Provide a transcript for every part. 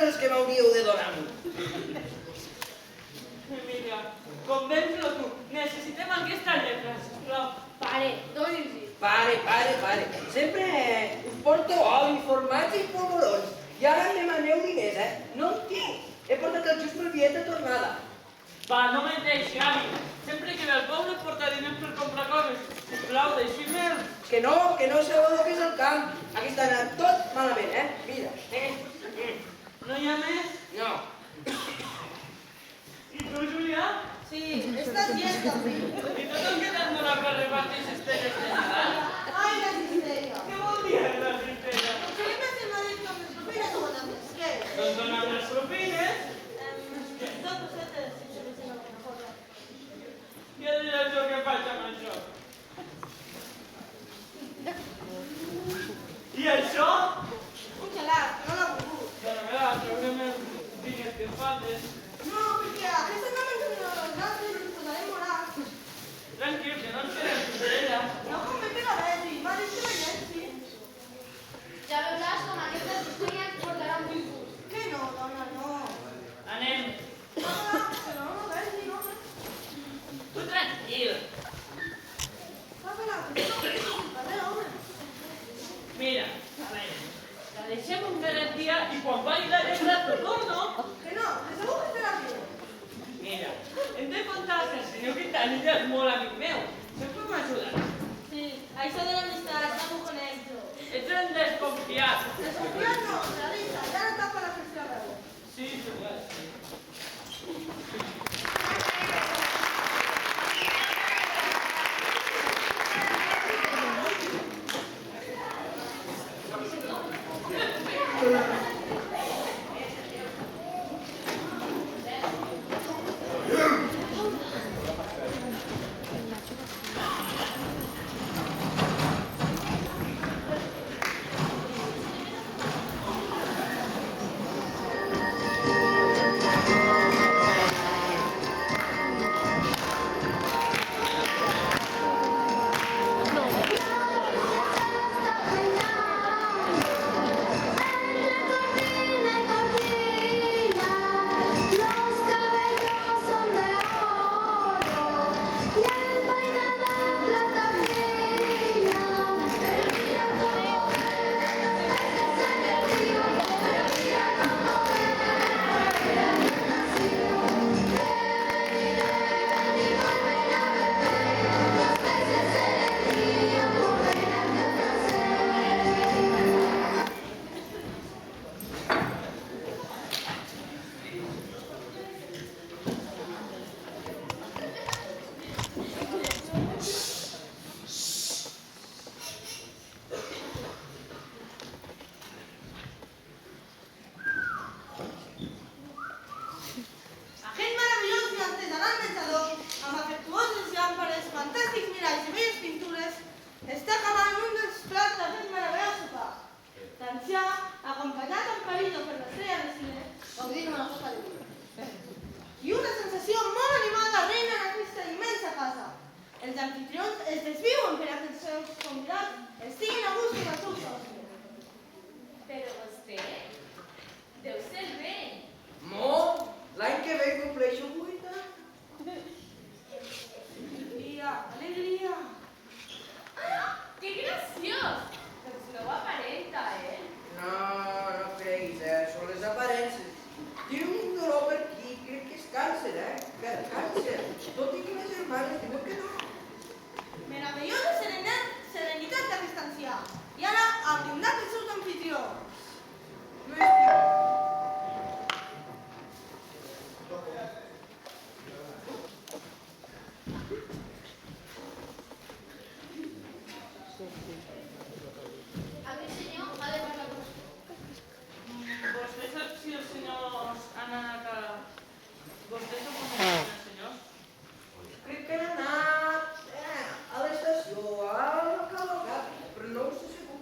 vosaltres els que m'hauríeu de donar-ho. Emilia, convenç-lo tu. Necessitem aquestes lletres, sisplau. Pare, doni'ls-hi. Pare. Sempre us porto oli, formatge i polvorons. I ara em demaneu diners, No en tinc. He portat el just pel bitllet de tornada. Va, no menteixi, avi. Sempre que ve al poble porta diners per comprar coses. Sisplau, deixi'm-el. Que no sabeu el que és el camp. Aquí està anant tot malament, Mira. No hi ha més? No. I tu, Julià? Sí, estàs llesta, fill. I tot el que t'han donat per repartir cistelles de Nadal? Ai, la cistella. Què vol dir la cistella? Potser li més el Madrid com les propines o amb les què? Doncs dona'm les propines. Dos pessetes, si se li sembla alguna cosa. Ja diràs jo què faig amb això. I això? Un gelat, que no l'ha volgut. Dóna-me-la, treu-me els diners que em falten. No, perquè aquesta no me'n tenia les altres i ens posarem morat. Tranquil, que no ens quedem cistella. No, com me pega res, i m'ha dit que veiem, sí. Ja veuràs com aquesta cistella ens portarà un disgust. Que no, dona, no. Anem. Dona, que no ves ni no. Tu tranquil. Va, però, que no ves ni parler, home. Mira, a veure, la deixem un garantia i quan vagi la lletra t'ho torno. Que no, que segur que estarà bé. Mira, hem de comptar que el senyor Quintanilla és molt amic meu. Sempre m'ajuda. Sí, això de l'amistat, ja m'ho conec jo. Ets un desconfiat. Desconfiat no, realista, ja no tapa la qüestió a veure. Sí, Julià, sí. Aquest meravellós i artesanal menjador, amb afectuoses llàmperes, fantàstics miralls i belles pintures, està acabant un dels plats d'aquest meravellós sopar. L'ancià, acompanyat amb carinyo per l'estrella de cine, gaudint una copa de vi. I una sensació molt animada reina en aquesta immensa casa. Els anfitrions es desviuen per a que els seus convidats estiguin a gust amb els seus sostres. Però vostè deu ser el vell. Molt. L'any que ve compleixo 8 Alegria, alegria. Que graciós! Doncs no ho aparenta, No creguis, són les aparences. Tinc un dolor per aquí, crec que és càncer, Per càncer. Tot i que les germanes diuen que no. Meravellosa serenitat d'aquest ancià. I ara ha brindat els seus anfitrions. No estic... Aquest senyor ha de parlar amb vostè. Vostè sap si els senyors han anat a... Vostè sap on han anat els senyors? Crec que han anat a l'estació, a la cavalcada, però no ho sé segur.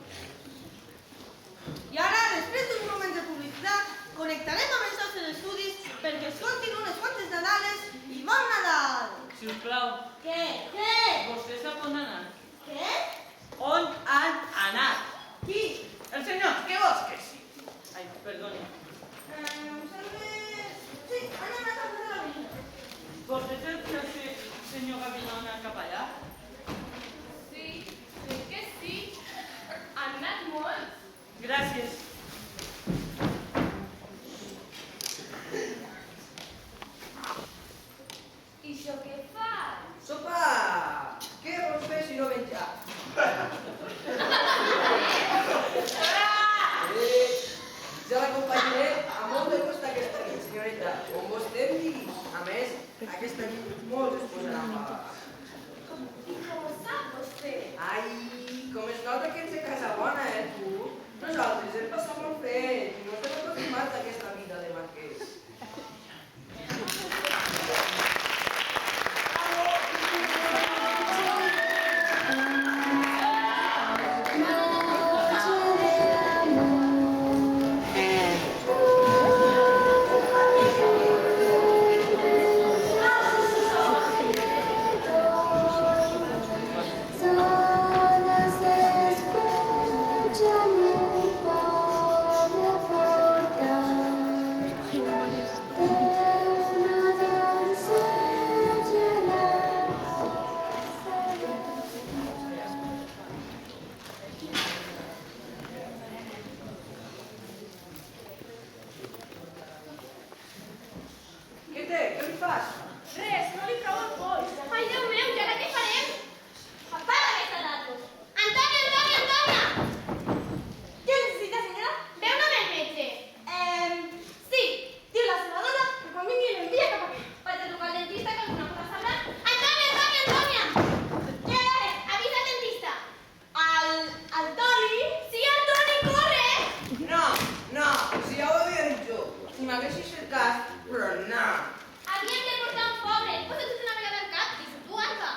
I ara, després d'un moment de publicitat, connectarem amb els nostres estudis perquè escoltin unes quantes Nadales i bon Nadal! Sisplau, Què? Què? vostè sap on han anat? Què? On han anat? Qui? Els senyors, què vols que sí? Ai, perdoni. molt. Gràcies. I això què fas? Sopa! Què vols fer si no menjar? Ja l'acompanyaré a molt de gust aquesta nit, senyoreta, com vostè em digui. A més, aquesta nit molts es posaran malats. I com ho sap vostè? Ai, com es nota que ets de casa bona, tu? Nosaltres hem passat molt fred i no estem acostumats a aquesta vida de marquès. Què té? Què li fas? Res, no li trobo el pols. Ai, Déu meu, i ara què farem? Apaga aquesta ràdio. Antònia, Antònia, Antònia! Què necessita, senyora? Veu-me amb el metge. Sí. Diu la seva dona que quan vingui l'envia cap aquí. Vaig a trucar al dentista que alguna cosa sabrà. Antònia, Antònia, Antònia! Què? Avisa al dentista. Al Toni? Sí, Antoni, corre! No, no, si ja ho havia dit jo. Si m'haguessis fet cas, però no. Havíem de portar un pobre. Posa't tot una vegada al cap, i tu, Alba.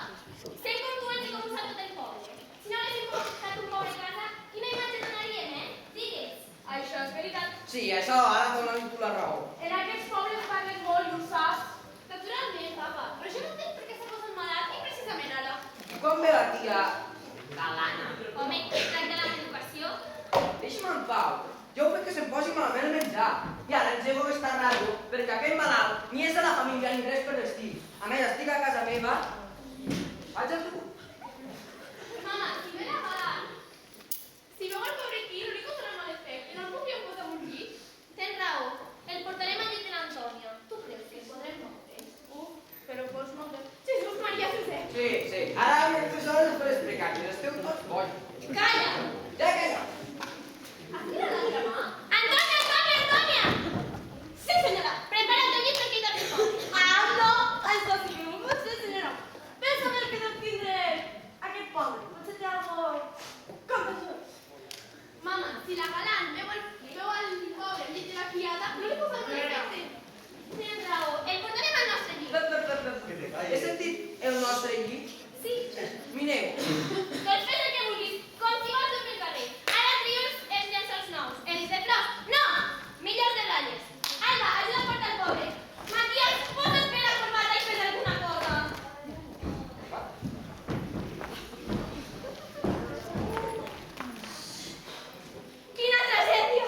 Sent com tu ets i com usar tot el poble. Si no haguéssim portat un pobre a casa, quina imatge donaríem, Digues. Això és veritat. Sí, això ara dona-li tu la raó. En aquests pobles parlen molt i ho saps. Naturalment, papa. Però jo no entenc per què s'ha posat malalt i precisament ara. I quan ve la tia Galana? Home, tracta la educació. Deixa'm en pau. Jo vull que se'm posi malament el menjar. I ara engego aquesta ràdio perquè aquell malalt ni és de la família ni res per l'estil. A més, estic a casa meva. Vaig a tu. Mama, si ve la malalt, si veu el pobre aquí, l'únic que serà mal efecte, no el podríem posar en un llit? Tens raó. El portarem al llit de l'Antònia. Tu creus que el podrem moure? Però pots moure. Jesús, Maria, Josep. Sí. Ara havia de fer hores per explicar que esteu tots bojos. Calla! Ja calla. Aquí la l'altra mà. Antònia, Antònia, Antònia! Sí, senyora. Prepara't el llit perquè hi t'arriba. No! Això sí que no pot ser, senyora. Pensa en el que deu tindre aquest poble. Potser té algo contagiós. Mama, si la galant veu al pobre al llit de la criada, no li posa un efecte. Tens raó. El portarem al nostre llit. He sentit el nostre llit? Sí. Mireu. Doncs fes el que vulguis, com si vols pel carrer. Ara trio els llençols nous. Els de flors, no! Millors de ratlles. Alba, ajuda a portar el pobre. Matías, posa't bé la corbata i fes alguna cosa. Quina tragèdia!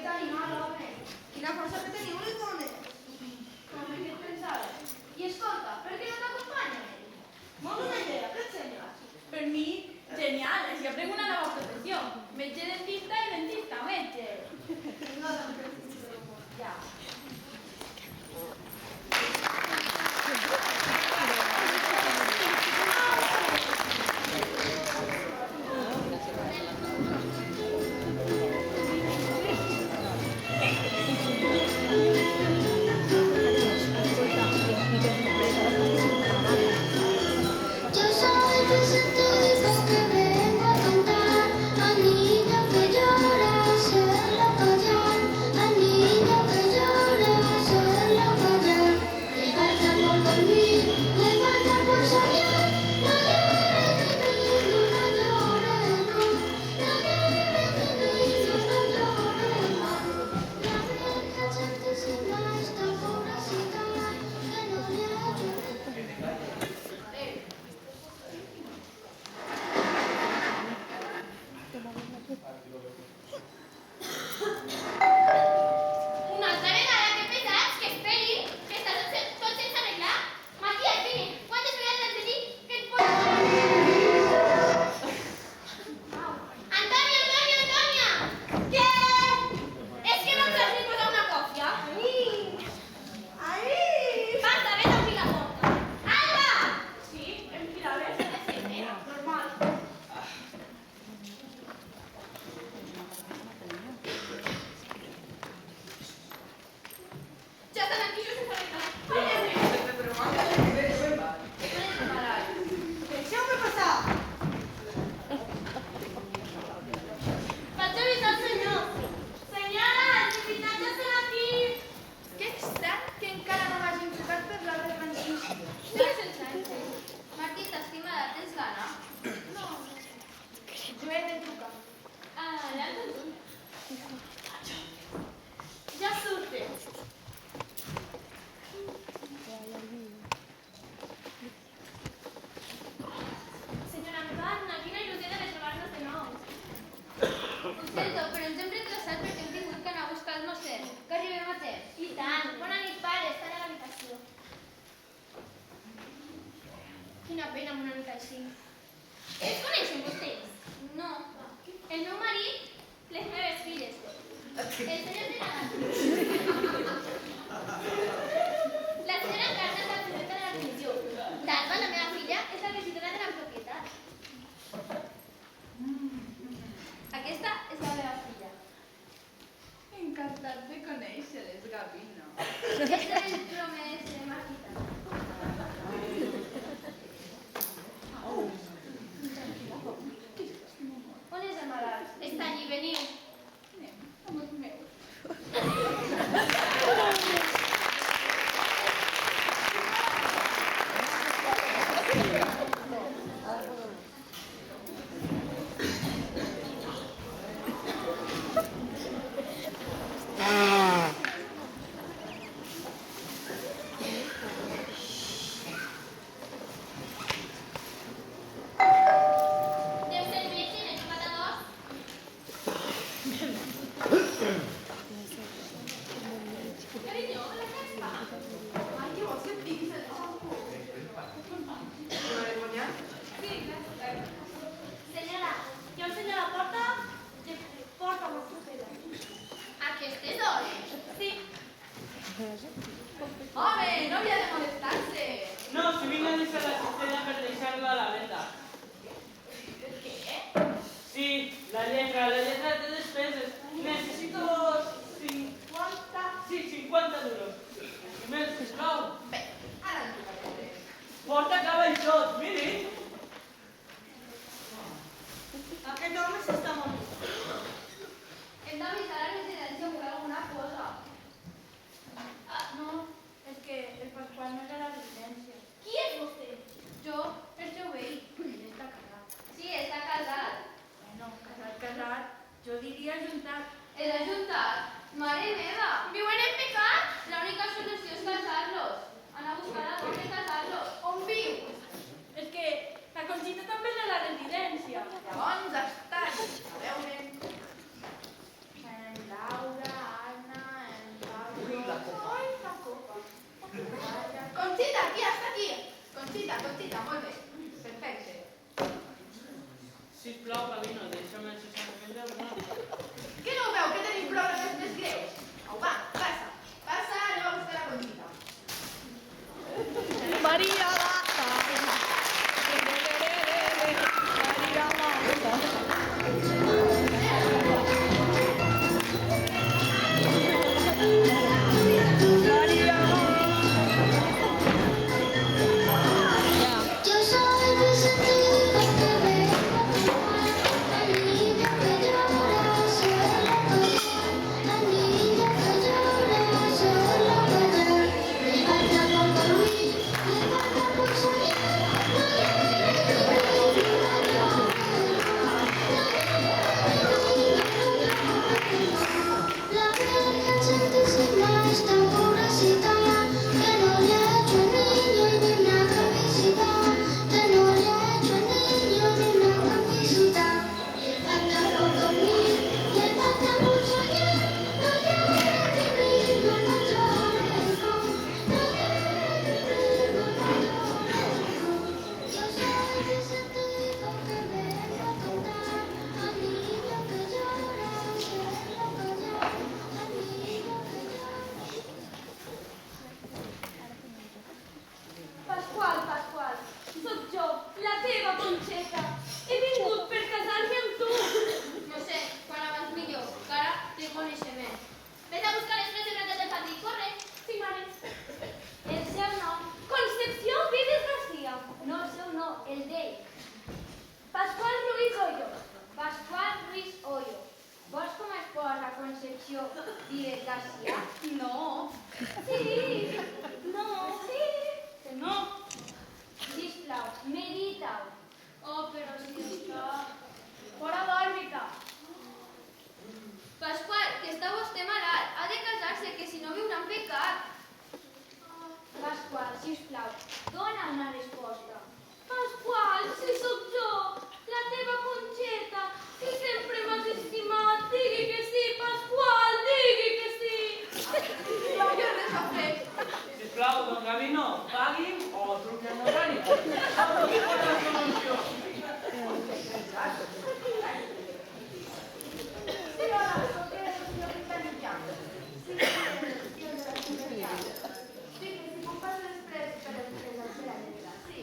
ets animal, home. Quina força que teniu les dones. Home, què et pensaves? I escolta, per què no t'acompanyen ells? Molt bona idea, què et sembla? Per mi, genial, així aprenc una nova professió. Metge dentista i dentista, metge. No, no, Ja. Yo soy presente porque vengo a cantar al niño que llora, hacerlo callar, al niño que llora, hacerlo callar. Le falta por dormir, le falta por soñar, no llores mi niño, no llores más, no llores mi niño, no llores más. La Virgen Santísima está pobrecita, que no le ayude. Una altra vegada, que pesats, que esperin, que està tot sense arreglar. Matías, vine, quantes vegades has de dir que et pots... Antònia, Antònia, Antònia! Què? És que no em saps ni posar una còfia? Ahí! Basta, vés a obrir la porta. Alba! Sí, em cridaves? Normal. Ja estan aquí, jo sense arreglar. Però manca de nivel, Bemba. Deixeu-me passar. Vaig avisar el senyor. Senyora, els invitats ja estan aquí. Que estrany que encara no m'hagin trucat per l'hora de franquícia. Digues el Sánchez. Martí, t'estimada, tens gana? No, jo he de trucar. Ah, l'altre tu. Ja surte. Senyora Encarna, quina il·lusió de retrobar-nos de nou. Ho sento, però ens hem retrasat perquè hem tingut que anar a buscar el nostre, que arribem a temps. I tant. Bona nit, pare, estan a l'habitació. Quina pena amb una nit així. Es coneixen vostès? No. El meu marit, les meves filles. El senyor Tenagant. La senyora Encarna és la presidenta de la comissió. D'Alba, la meva filla, és la regidora de la propietat. Aquesta és la meva filla. Encantat de conèixer-les, Gavino. Este és el promès de Marquita. On és el malalt? Està allí, veniu. Anem, amos meus. Deu ser el metge, n'he trobat a dos. Carinyo, la què es fa? Ai, que vols que et diguis el xampú? Una vergonya? Sí, gràcies. Senyora, jo ensenyo la porta de porta a vostra filla. Aquestes hores? Sí. Home, no havia de molestar-se. No, si vinc a deixar la cistella per deixar-la a la venda. Per què? Sí, la lletra de despeses. Necessito 50... Sí, 50 duros. Més, sisplau. Bé, ara en trucaré. Porta caballot, miri. Aquest home s'està morint. Hem d'avisar a la residència o fer alguna cosa. Ah, no, és que el Pasqual no és a la residència. Qui és vostè? Jo, el jovell, ell està casat. Sí, està casat. Bueno, casat, jo diria juntat. És ajuntat. Mare meva, viuen en pecat? L'única solució és casar-los. Anar a buscar a dona i casar-los. On vius? És que la Conxita també és a la residència. Llavors estàs a veure... Laura... Maria Bassa. Maria Bassa. Yo soy Vicente que vengo a cantar, la niña que llora sola callar, la niña que llora sola callar. Le falta por dormir, le falta por soñar, no la Virgen Santísima está pobrecita, que no le ha hecho el niño ni una camisita, que no le ha hecho el niño ni una camisita. Le falta por dormir, le falta por soñar, no llores mi niño, no llores tú, no llores mi niño, no llores tú. Yo soy Vicente porque vengo a cantar, al niño que llora hacerlo callar, al niño que llora. Pasqual, Pasqual, sóc jo, la teva Conxeta. He vingut per casar-me amb tu. No sé, quan abans millor, que ara té coneixement. Ves a buscar les tres llibretes del patí, corre. Sí, mare. El seu nom? Concepció Vives García. No, el seu no, el d'ell. Pasqual Ruiz Hoyo. Pasqual Ruiz Hoyo. Vols com es posa Concepció Vives García? No. Sí. No. Sí. Que no. Sisplau, medita-ho. Oh, però si està... Fora d'òrbita. Pasqual, que està vostè malalt. Ha de casar-se, que si no viurà en pecat. Pasqual, sisplau, dona una resposta. Pasqual, si sóc jo, la teva Conxeta, que sempre m'has estimat. Digui que sí, Pasqual, digui que sí. No hi ha res a fer. Sisplau, don Gavino, pagui'm o truqui al notari. Aquí pot la solució. Sí, hola, soc el senyor Pitanilla. Sí, el de la comunitat. Sí, que si puc passar després per la lletra. Sí.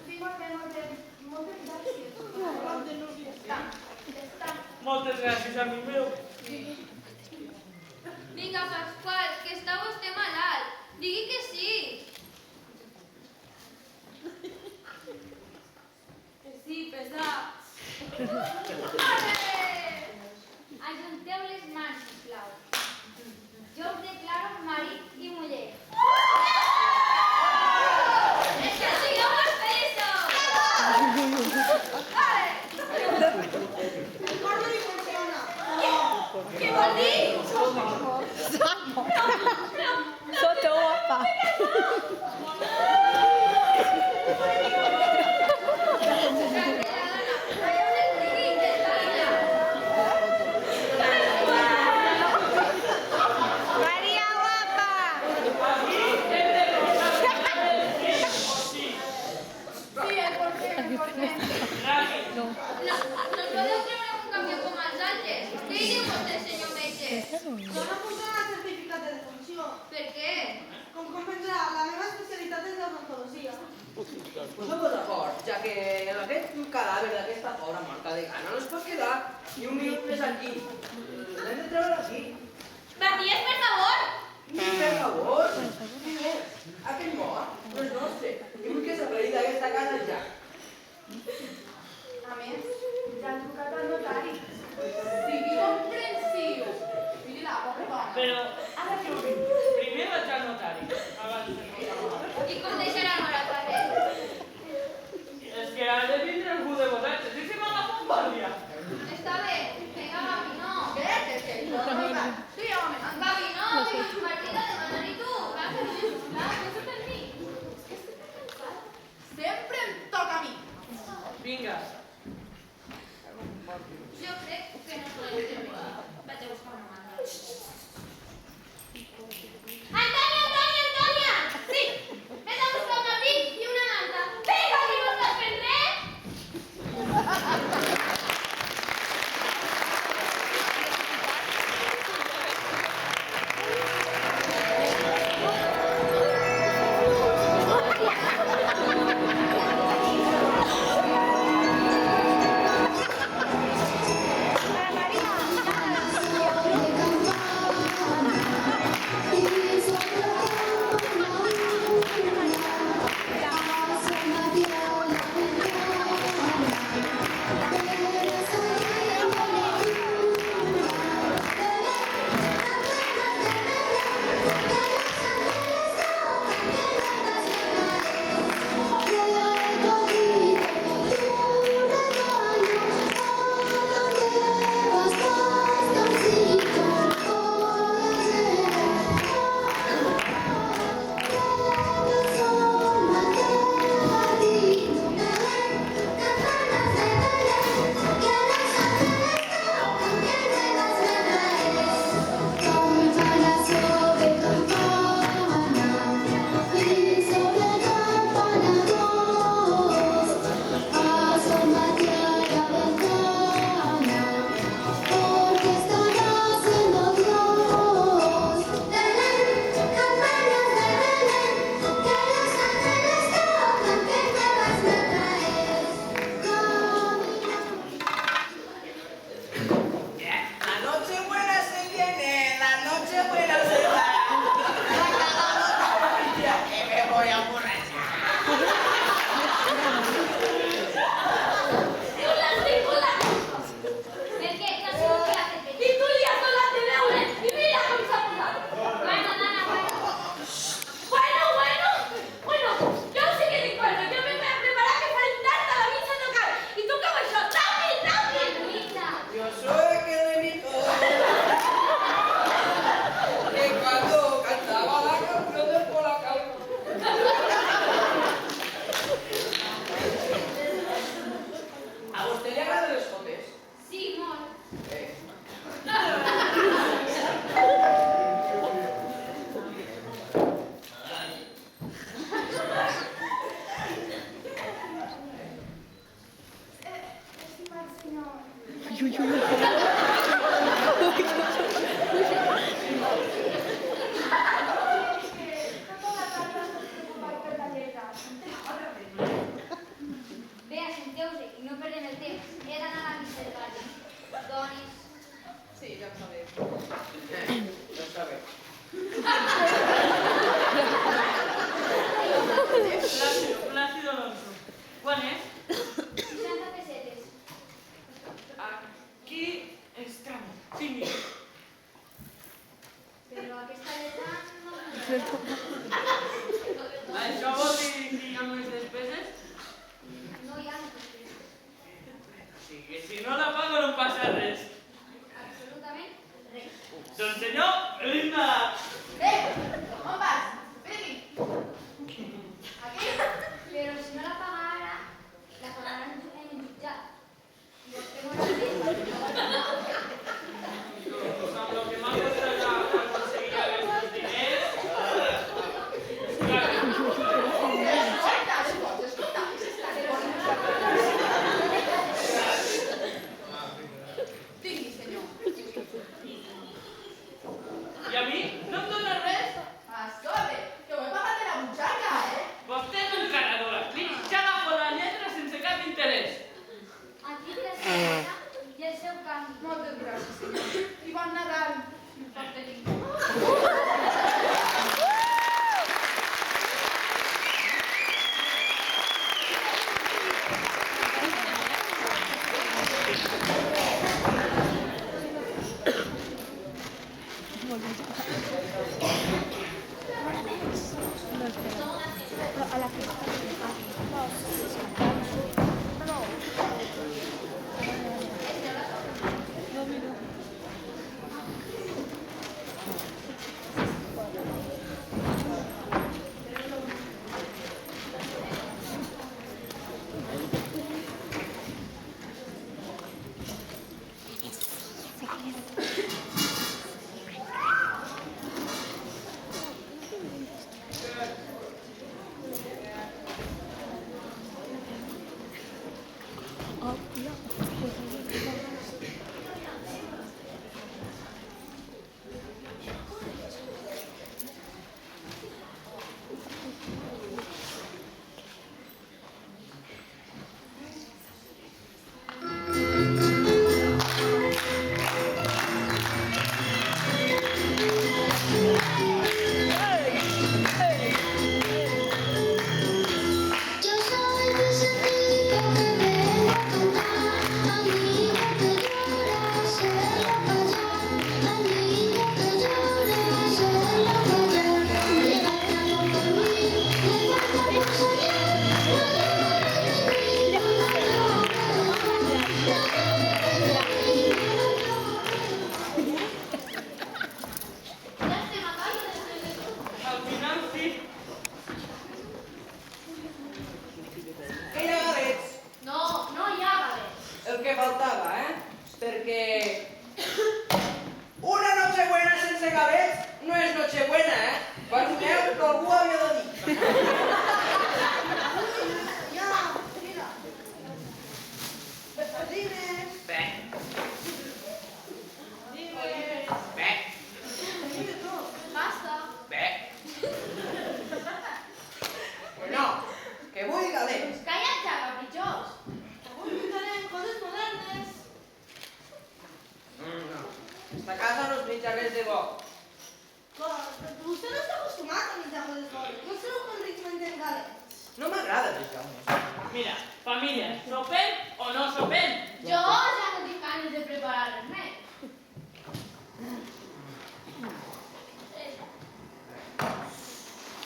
Sí, molt bé. Moltes gràcies. Està. Moltes gràcies, amic meu. Vinga, Pasqual, que està vostè malalt. Digui que sí. Que sí, pesat. Ajunteu les mans, sisplau. Jo us declaro marit i muller. És que sigueu els pesos! El cor no li funciona. Què vol dir? Sota guapa. Maria guapa. Sí, el porter. Gràcies. No podeu treure un camió com els altres. Què hi diu vostè, senyor metge? No me funciona el certificat de defunció. Per què? Com comprendrà, la meva especialitat és l'odontologia. Poseu-vos d'acord, ja que aquest cadàver d'aquesta pobra marca de gana no es pot quedar ni un minut més aquí. L'hem de treure aquí. Matías, per favor! Per favor, aquell mort no és nostre. I vull que s'aplaï d'aquesta casa ja. A més, ja han trucat al notari. Sigui comprensiu. Miri la pobre dona. Però Ara que ho vinc. primer vaig al notari, abans de trucar. I com deixarà anar a carrer? És que ha de vindre algú de vosaltres. I si m'agafa un guàrdia? Està bé, vinga, Gavi, no. Què? Que no, no, sí, home. Gavi, no, Martí, de demanar-hi tu. Va, que no, sisplau, pensa per mi. Sempre em toca a mi. Vinga. Jo crec que no podem treure. Vaig a buscar una manta. Antònia, Antònia, Antònia! Sí, vés a buscar un abric i una manta. Vinga, que no estàs fent res! se puede observar la cagada que me voy a emborrachar. Perché non si piace i tu li ascoltate leone i mira con saputo guarda nana bueno yo sí que recuerdo yo me voy a preparar que para invitarte a la misa local y tú qué vas a rápido misa Yo soy el que de mi que cuando cantaba la canción del Polacao. ¿A usted le agradan los jotes? sì mol Estimado señor, no toda tarda no se preocupa per la lletra. bé assenteu-se i no perdem el temps he d'anar a la missa de calle donis Sí, ja ho sabem. No sabe. Plácido Alonso. Quan és? 60 pessetes Aquí estan. 5.000. però aquesta lletra no Això vol dir que hi ha més despeses? no hi ha despeses Sí, que si no la pago no passa res. absolutament res Doncs senyor, feliç Nadal! On vas? Vine aquí. però si no la paga ara la pagaran en un jutjat i vostè m'ho ha dit Doncs amb el que m'ha costat aconseguir aquests diners... Clar, Tingui, senyor. I a mi no em dóna res? Escolta, que ho he pagat de la butxaca, Vostè és un caradora. Miri, ja agafo la lletra sense cap interès. aquí té la seva i el seu canvi Moltes gràcies, senyor. I bon Nadal. Vostè no està acostumat a menjar coses bones. No sabeu com rics mengem galets. No m'agrada, Jaume. Mira, família, sopem o no sopem? Jo ja no tinc ganes de preparar res més.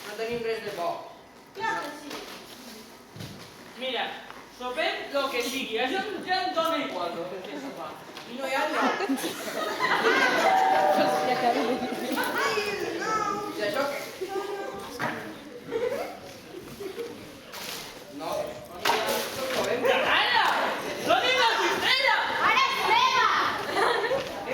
No tenim res de bo. Clar que sí. Mira, sopem lo que sigui, això ja em dóna igual lo que sopar. I no hi ha lloc. Ai, no. I això què? No, no trobem. ¡Calla! ¡No digas cistella! Ara és meva!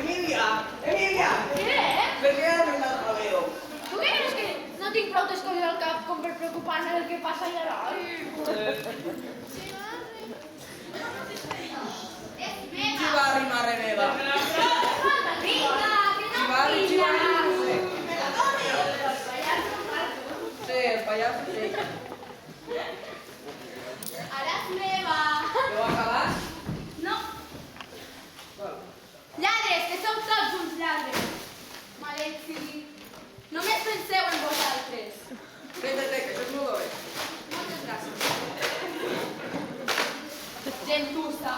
Emilia! Emilia! Què? Per què ara me la veo? Tu què creus que no tinc prou coses al cap com per preocupar-me del que passa allà dalt? És meva! Xivarri, mare meva! Vinga, que no Xivarri, pilla! xivarri! El pallasso Marco. Sí, el pallasso sí. Ara és meva! Heu acabat? No, Val. lladres, que sou tots uns lladres. Maleït sigui. Només penseu en vosaltres. Senta-te, que això és molt dolent. Moltes gràcies. Gentussa.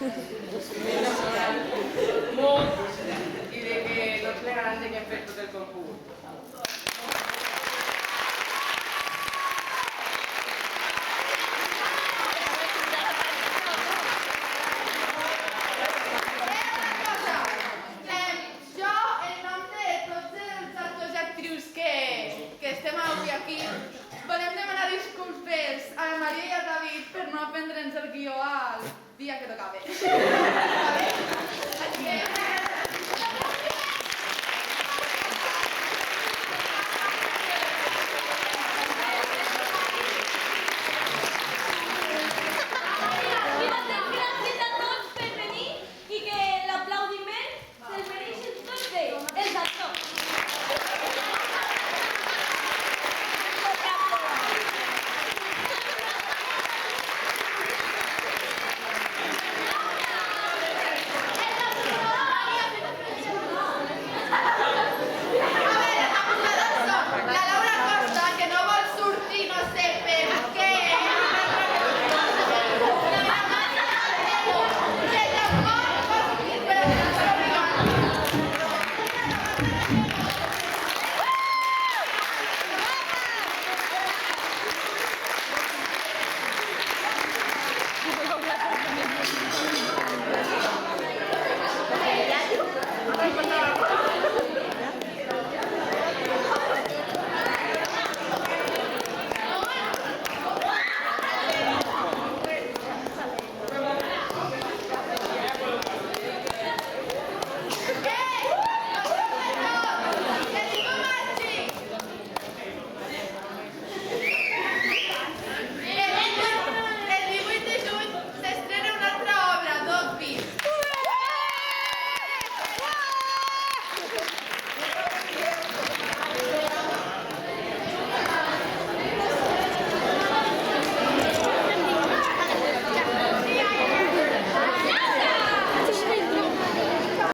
Molt, i de que no ens negaran de que hem fet tot el concurs. Jo, en nom de tots els actors i actrius que estem avui aquí, volem demanar disculpes a la Maria i al David per no aprendre'ns el guió al dia que tocava. Així que